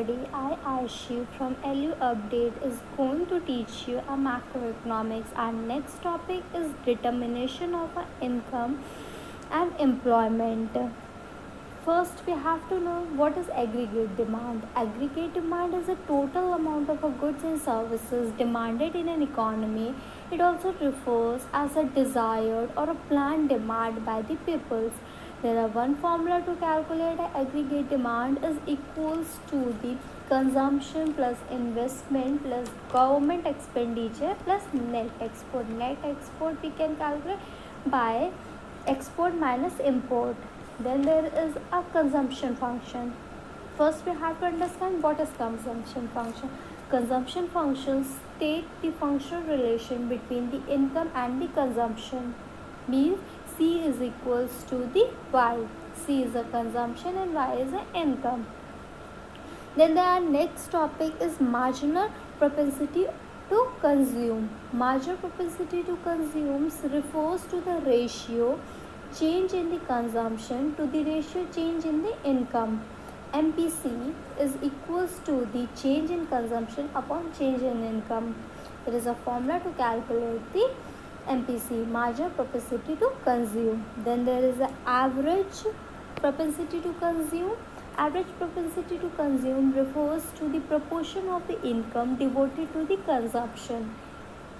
Today I Aishi from LU Update is going to teach you a macroeconomics. Our next topic is determination of a income and employment. First, we have to know what is aggregate demand. Aggregate demand is a total amount of goods and services demanded in an economy. It also refers as a desired or a planned demand by the peoples. There are one formula to calculate aggregate demand is equals to the consumption plus investment plus government expenditure plus net export. Net export we can calculate by export minus import. Then there is a consumption function. First we have to understand what is consumption function. Consumption functions state the functional relation between the income and the consumption. Means C is equals to the Y. C is a consumption and Y is an income. Then the next topic is marginal propensity to consume. Marginal propensity to consume refers to the ratio change in the consumption to the ratio change in the income. MPC is equals to the change in consumption upon change in income. There is a formula to calculate the MPC, marginal propensity to consume. Then there is the average propensity to consume. Average propensity to consume refers to the proportion of the income devoted to the consumption.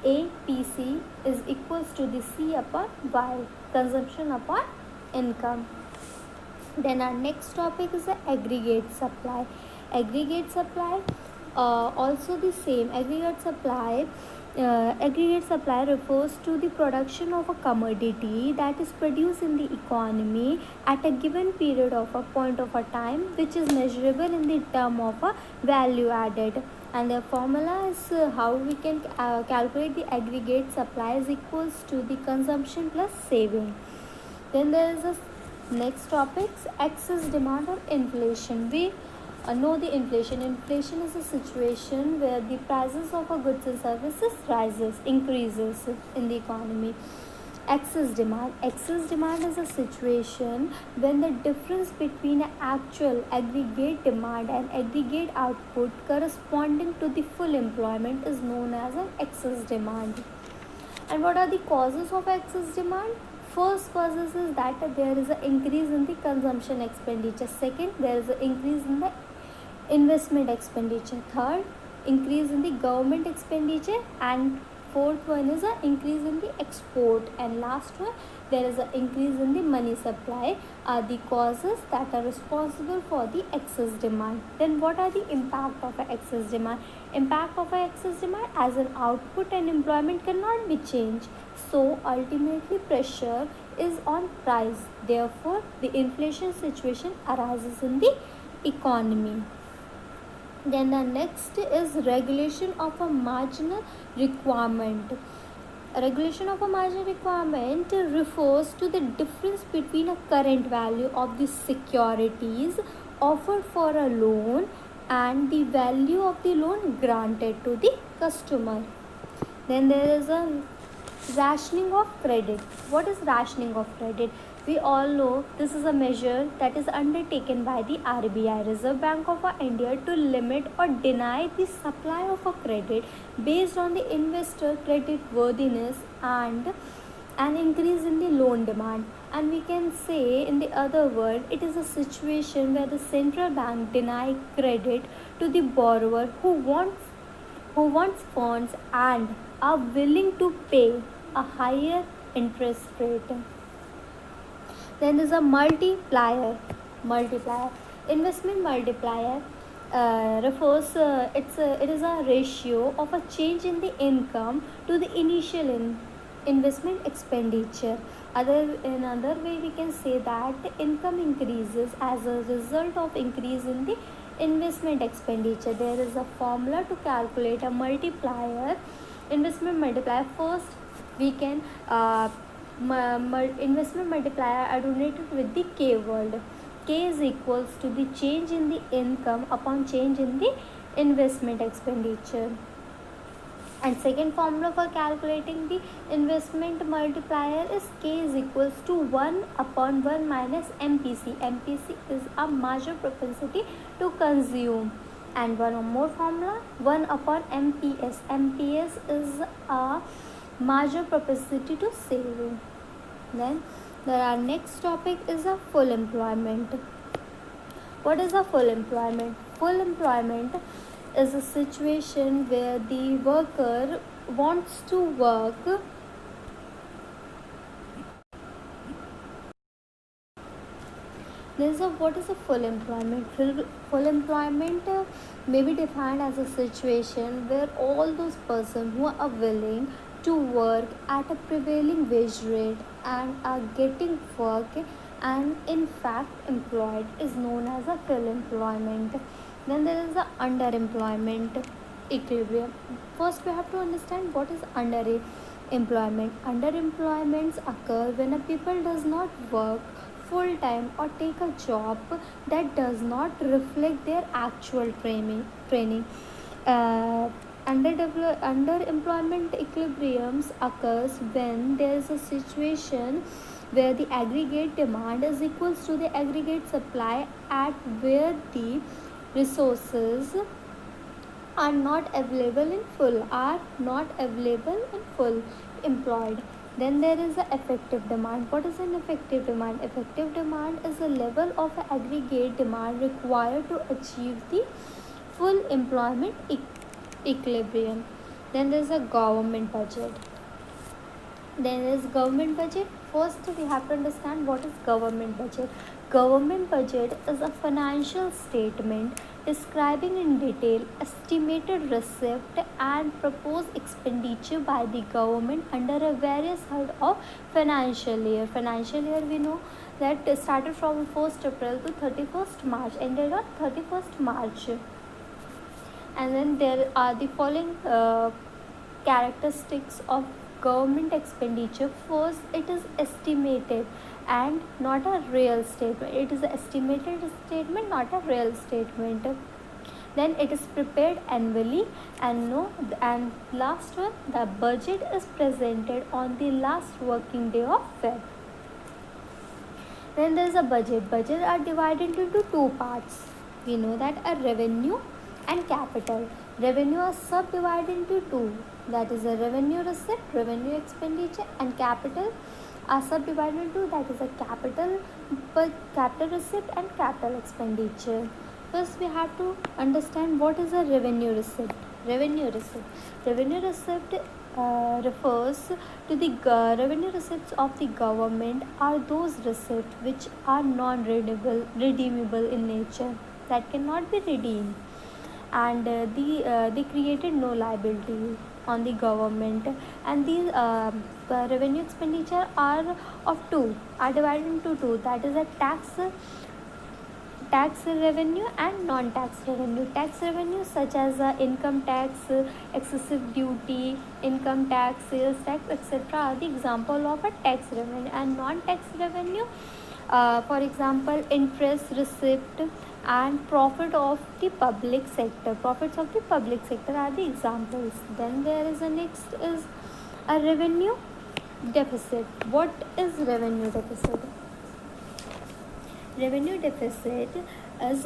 APC is equals to the C upon Y, consumption upon income. Then our next topic is the aggregate supply. Aggregate supply also the same. Aggregate supply refers to the production of a commodity that is produced in the economy at a given period of a point of a time, which is measurable in the term of a value added. And the formula is how we can calculate the aggregate supply is equals to the consumption plus saving. Then there is a next topics, excess demand or inflation. We know the inflation. Inflation is a situation where the prices of goods and services increases in the economy. Excess demand. Excess demand is a situation when the difference between actual aggregate demand and aggregate output corresponding to the full employment is known as an excess demand. And what are the causes of excess demand? First causes is that there is an increase in the consumption expenditure. Second, there is an increase in the investment expenditure. Third, increase in the government expenditure. And fourth one is an increase in the export. And last one, there is an increase in the money supply are the causes that are responsible for the excess demand. Then what are the impact of an excess demand? Impact of an excess demand as an output and employment cannot be changed. So ultimately pressure is on price. Therefore, the inflation situation arises in the economy. Then the next is regulation of a marginal requirement. Regulation of a marginal requirement refers to the difference between a current value of the securities offered for a loan and the value of the loan granted to the customer. Then there is a rationing of credit. What is rationing of credit? We all know this is a measure that is undertaken by the RBI, Reserve Bank of India, to limit or deny the supply of a credit based on the investor credit worthiness and an increase in the loan demand. And we can say in the other word, it is a situation where the central bank deny credit to the borrower who wants funds and are willing to pay a higher interest rate. Then there is a multiplier. Investment multiplier refers it is a ratio of a change in the income to the initial investment expenditure. In other way we can say that the income increases as a result of increase in the investment expenditure. There is a formula to calculate a multiplier, investment multiplier. First we can investment multiplier are denoted with the K word. K is equals to the change in the income upon change in the investment expenditure. And second formula for calculating the investment multiplier is K is equals to 1 upon 1 minus MPC. MPC is a marginal propensity to consume. And one more formula, 1 upon MPS. MPS is a marginal propensity to saving. Then there our next topic is a full employment. What is a full employment? Full employment is a situation where the worker wants to work what is a full employment? Full employment may be defined as a situation where all those persons who are willing to work at a prevailing wage rate and are getting work and in fact employed is known as a full employment. Then there is the underemployment equilibrium. First we have to understand what is underemployment. Underemployments occur when a people does not work full time or take a job that does not reflect their actual training. uh, Underemployment equilibriums occurs when there is a situation where the aggregate demand is equals to the aggregate supply at where the resources are not available in full employed. Then there is a effective demand. What is an effective demand? Effective demand is a level of aggregate demand required to achieve the full employment equilibrium. Then there is a government budget. Then there is government budget. First we have to understand what is government budget. Government budget is a financial statement describing in detail estimated receipt and proposed expenditure by the government under a various head of financial year. Financial year we know that started from 1st April to 31st March, ended on 31st March. And then there are the following characteristics of government expenditure. First, it is estimated and not a real statement. It is an estimated statement, not a real statement. Then it is prepared annually, and last one, the budget is presented on the last working day of Feb. Then there is a budget. Budget are divided into two parts. We know that a revenue and capital. Revenue are subdivided into two, that is a revenue receipt, revenue expenditure, and capital are subdivided into, that is a capital receipt and capital expenditure. First we have to understand what is a revenue receipt. Revenue receipt refers to the revenue receipts of the government are those receipts which are non-redeemable in nature, that cannot be redeemed, and they created no liability on the government. And these revenue expenditure are divided into two, that is a tax revenue and non-tax revenue. Tax revenue such as income tax, excessive duty, income tax, sales tax, etc. are the example of a tax revenue. And non-tax revenue, for example, interest receipt and profits of the public sector are the examples. Then there is a next is a revenue deficit. What is revenue deficit? Revenue deficit is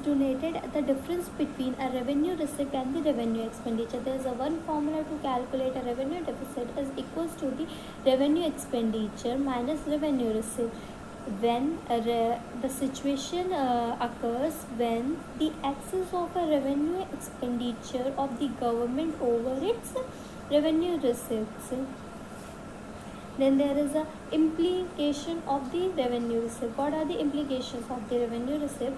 denoted the difference between a revenue receipt and the revenue expenditure. There is a one formula to calculate a revenue deficit is equals to the revenue expenditure minus revenue receipt. When the situation occurs when the excess of a revenue expenditure of the government over its revenue receipts. Then there is a implication of the revenue receipt. What are the implications of the revenue receipt?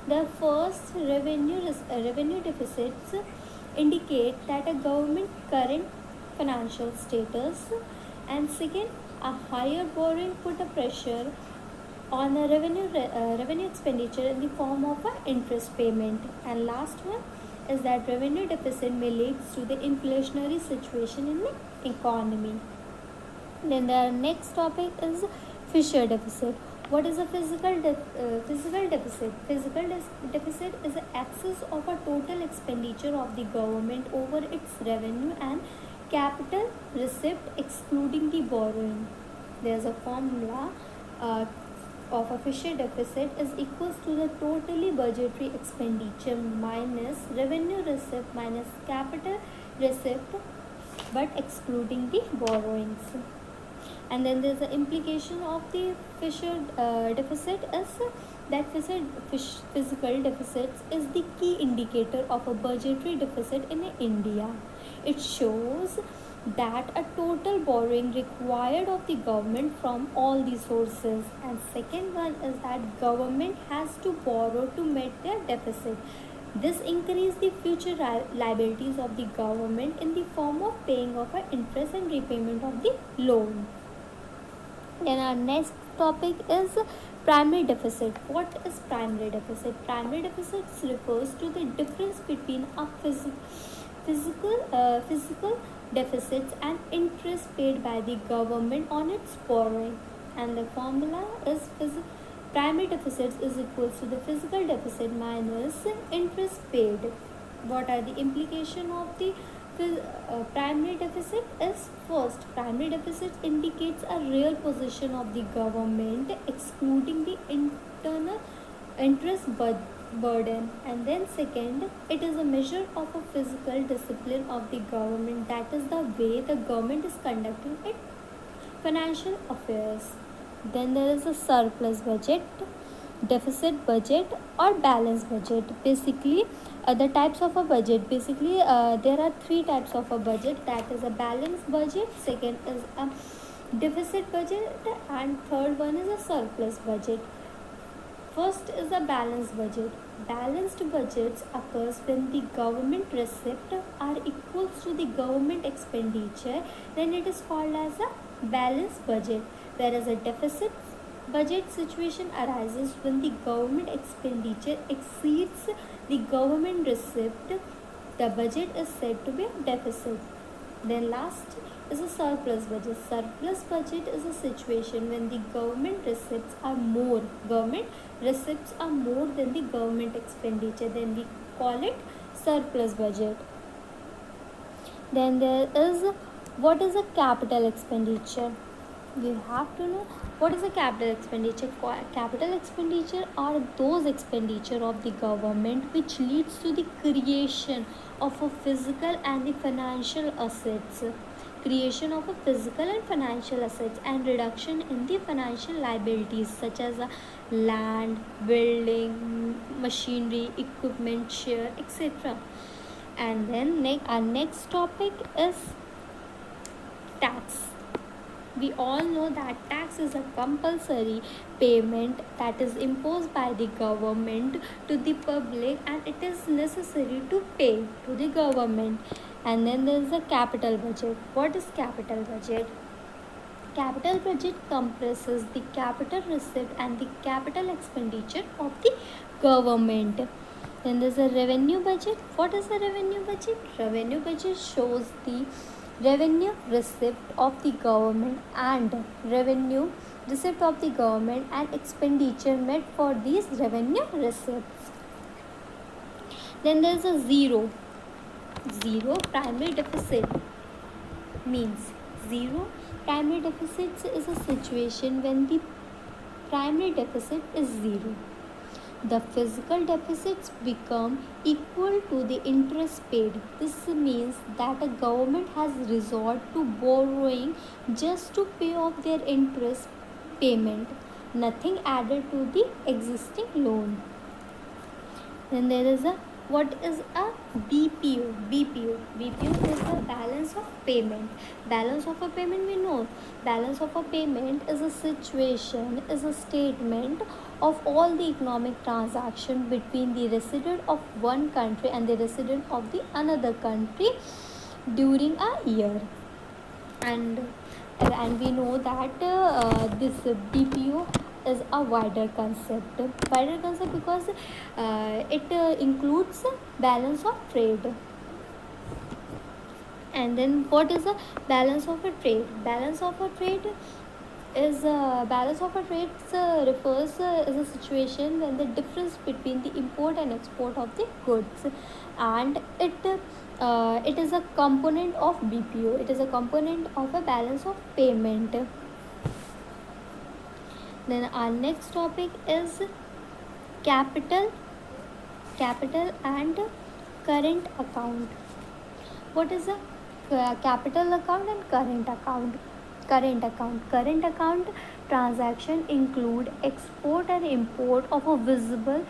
The first, revenue deficits indicate that a government current financial status, and second, a higher borrowing put a pressure on a revenue expenditure in the form of an interest payment. And last one is that revenue deficit may lead to the inflationary situation in the economy. Then the next topic is Fisher deficit. What is a physical deficit? Physical deficit is the excess of a total expenditure of the government over its revenue and capital receipt excluding the borrowing. There is a formula. of a Fisher deficit is equals to the totally budgetary expenditure minus revenue receipt minus capital receipt, but excluding the borrowings. And then there's the implication of the Fisher deficit is that physical deficits is the key indicator of a budgetary deficit in India. It shows that a total borrowing required of the government from all the sources, and second one is that government has to borrow to meet their deficit. This increases the future liabilities of the government in the form of paying off an interest and repayment of the loan. Then our next topic is primary deficit. What is primary deficit? Primary deficit refers to the difference between a physical deficits and interest paid by the government on its borrowing. And the formula is primary deficits is equals to the physical deficit minus interest paid. What are the implication of the primary deficit is first, primary deficit indicates a real position of the government excluding the internal interest burden, and then second, it is a measure of a physical discipline of the government, that is the way the government is conducting its financial affairs. Then there is a surplus budget, deficit budget or balance budget. Basically the types of a budget, basically there are three types of a budget, that is a balanced budget, second is a deficit budget, and third one is a surplus budget. First is a balanced budget. Balanced budgets occurs when the government receipts are equal to the government expenditure, then it is called as a balanced budget. Whereas a deficit budget situation arises when the government expenditure exceeds the government receipt. The budget is said to be a deficit. Then last is a surplus budget. Surplus budget is a situation when the government receipts are more than the government expenditure, then we call it surplus budget. Then there is what is a capital expenditure. We have to know what is a capital expenditure. Capital expenditure are those expenditure of the government which leads to the creation of a physical and the financial assets, creation of a physical and financial assets, and reduction in the financial liabilities such as land, building, machinery, equipment, share, etc. And then our next topic is tax. We all know that tax is a compulsory payment that is imposed by the government to the public, and it is necessary to pay to the government. And then there is a capital budget. What is capital budget? Capital budget comprises the capital receipt and the capital expenditure of the government. Then there is a revenue budget. What is a revenue budget? Revenue budget shows the revenue receipt of the government and revenue receipt of the government and expenditure made for these revenue receipts. Then there is a zero primary deficit. Means zero primary deficit is a situation when the primary deficit is zero. The physical deficits become equal to the interest paid. This means that a government has resort to borrowing just to pay off their interest payment, nothing added to the existing loan. Then there is what is a BPO? BPO is the balance of payment. Balance of a payment, we know. Balance of a payment is a situation, is a statement of all the economic transaction between the resident of one country and the resident of the another country during a year. And we know that this BPO is a wider concept because it includes balance of trade. And then what is a balance of a trade? Balance of a trade is refers is a situation when the difference between the import and export of the goods, and it is a component of BPO. It is a component of a balance of payment. Then our next topic is capital and current account. What is a capital account and current account? Current account transaction include export and import of a visible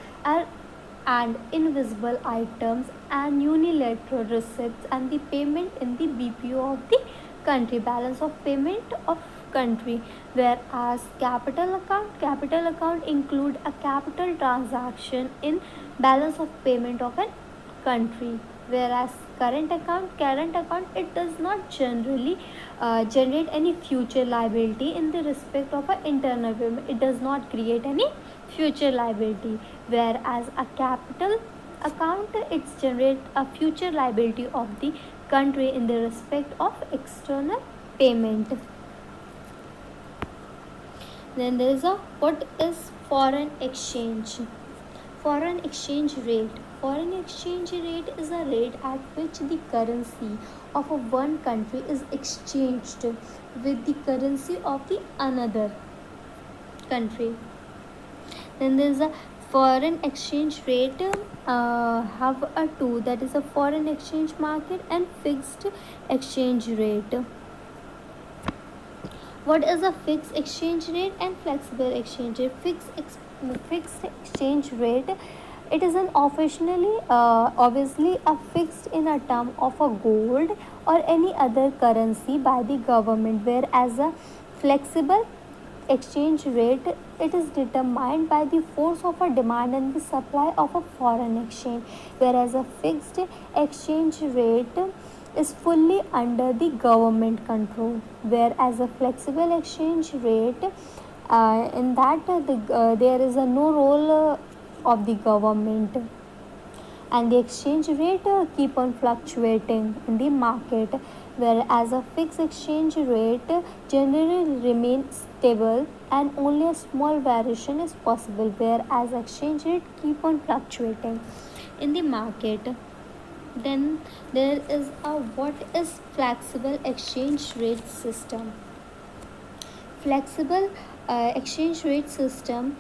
and invisible items and unilateral receipts and the payment in the BPO of the country, balance of payment of country. Whereas capital account include a capital transaction in balance of payment of a country. Whereas current account, it does not generally generate any future liability in the respect of an internal payment. It does not create any future liability. Whereas a capital account, it's generate a future liability of the country in the respect of external payment. Then there is a what is foreign exchange? Foreign exchange rate. Foreign exchange rate is a rate at which the currency of a one country is exchanged with the currency of the another country. Then there is a foreign exchange rate have a two, that is a foreign exchange market and fixed exchange rate. What is a fixed exchange rate and flexible exchange rate? Fixed exchange rate, it is an officially obviously a fixed in a term of a gold or any other currency by the government, whereas a flexible exchange rate, it is determined by the force of a demand and the supply of a foreign exchange, whereas a fixed exchange rate is fully under the government control, whereas a flexible exchange rate, in that there is a no role of the government, and the exchange rate keep on fluctuating in the market, whereas a fixed exchange rate generally remains stable and only a small variation is possible, whereas exchange rate keep on fluctuating in the market. Then there is a what is flexible exchange rate system. Flexible exchange rate system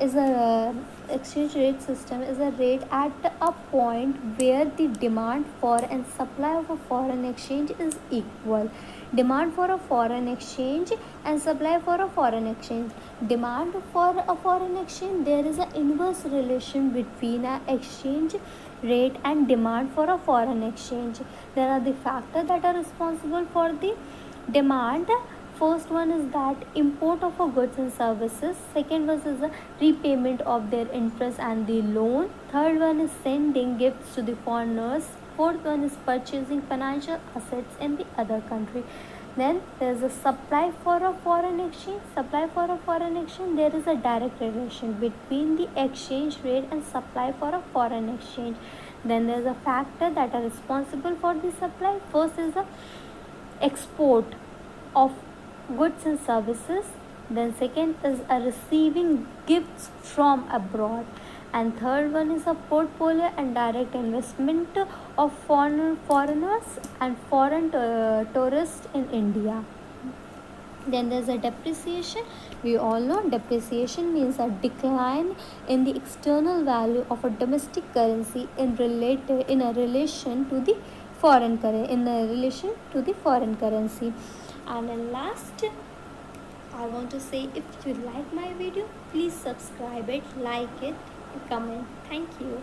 is a exchange rate system is a rate at a point where the demand for and supply of a foreign exchange is equal. Demand for a foreign exchange and supply for a foreign exchange. Demand for a foreign exchange, there is an inverse relation between a exchange rate and demand for a foreign exchange. There are the factors that are responsible for the demand. First one is that import of a goods and services. Second one is the repayment of their interest and the loan. Third one is sending gifts to the foreigners. Fourth one is purchasing financial assets in the other country. Then there is a supply for a foreign exchange. Supply for a foreign exchange, there is a direct relation between the exchange rate and supply for a foreign exchange. Then there is a factor that are responsible for the supply. First is the export of goods and services. Then second is a receiving gifts from abroad, and third one is a portfolio and direct investment of foreigners and foreign tourists in India. Then there's a depreciation. We all know depreciation means a decline in the external value of a domestic currency in a relation to the foreign currency. And then last, I want to say, if you like my video, please subscribe it, like it, and comment. Thank you.